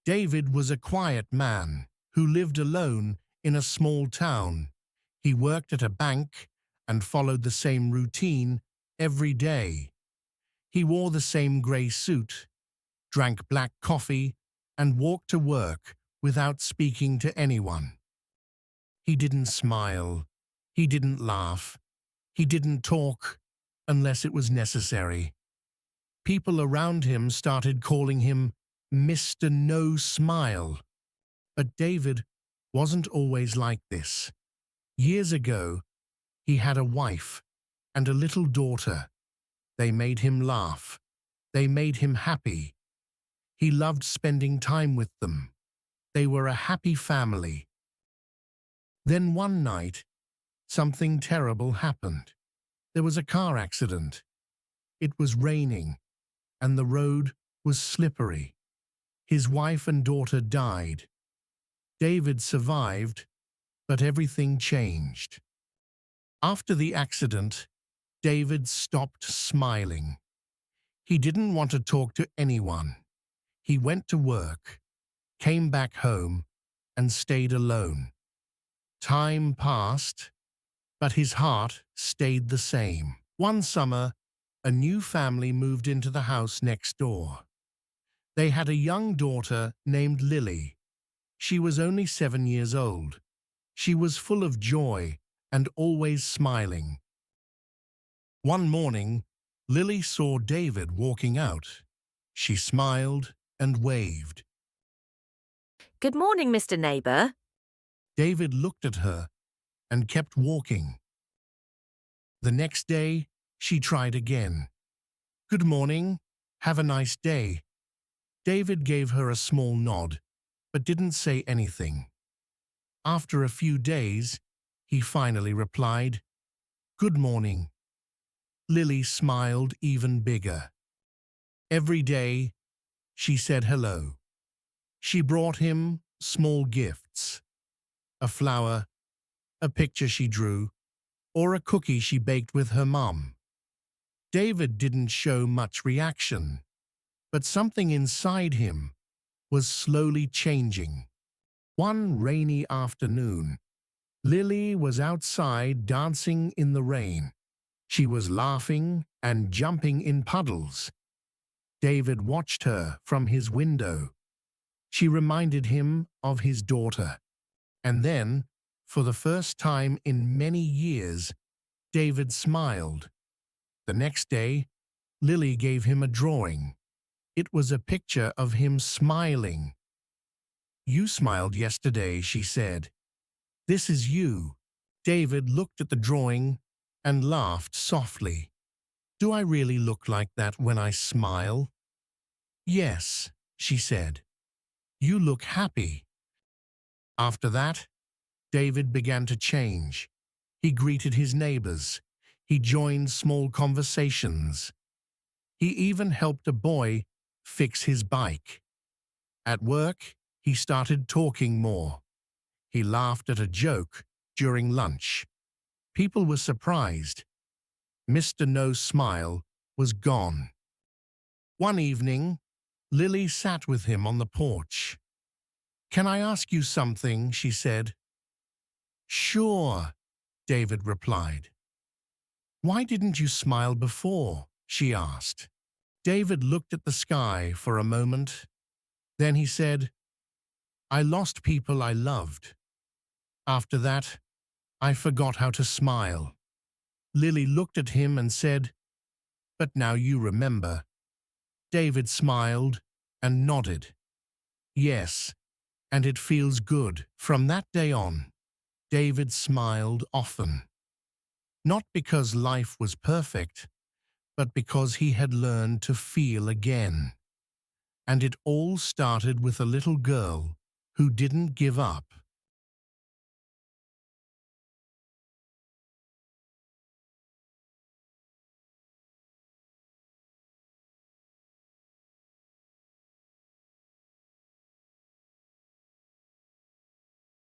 David was a quiet man who lived alone in a small town. He worked at a bank and followed the same routine every day. He wore the same grey suit, drank black coffee, and walked to work without speaking to anyone. He didn't smile. He didn't laugh. He didn't talk unless it was necessary. People around him started calling him Mr. No Smile. But David wasn't always like this. Years ago, he had a wife and a little daughter. They made him laugh. They made him happy. He loved spending time with them. They were a happy family. Then one night, something terrible happened. There was a car accident. It was raining, and the road was slippery. His wife and daughter died. David survived, but everything changed. After the accident, David stopped smiling. He didn't want to talk to anyone. He went to work, came back home, and stayed alone. Time passed, but his heart stayed the same. One summer, a new family moved into the house next door. They had a young daughter named Lily. She was only 7 years old. She was full of joy and always smiling. One morning, Lily saw David walking out. She smiled and waved. Good morning, Mr. Neighbour. David looked at her and kept walking. The next day, she tried again. Good morning. Have a nice day. David gave her a small nod, but didn't say anything. After a few days, he finally replied, Good morning. Lily smiled even bigger. Every day, she said hello. She brought him small gifts. A flower, a picture she drew, or a cookie she baked with her mom. David didn't show much reaction, but something inside him was slowly changing. One rainy afternoon, Lily was outside dancing in the rain. She was laughing and jumping in puddles. David watched her from his window. She reminded him of his daughter. And then, for the first time in many years, David smiled. The next day, Lily gave him a drawing. It was a picture of him smiling. You smiled yesterday, she said. This is you. David looked at the drawing and laughed softly. Do I really look like that when I smile? Yes, she said. You look happy. After that, David began to change. He greeted his neighbors. He joined small conversations. He even helped a boy fix his bike. At work, he started talking more. He laughed at a joke during lunch. People were surprised. Mr. No Smile was gone. One evening, Lily sat with him on the porch. Can I ask you something? She said. Sure, David replied. Why didn't you smile before? She asked. David looked at the sky for a moment. Then he said, I lost people I loved. After that, I forgot how to smile. Lily looked at him and said, But now you remember. David smiled and nodded. Yes, and it feels good. From that day on, David smiled often. Not because life was perfect, but because he had learned to feel again. And it all started with a little girl who didn't give up.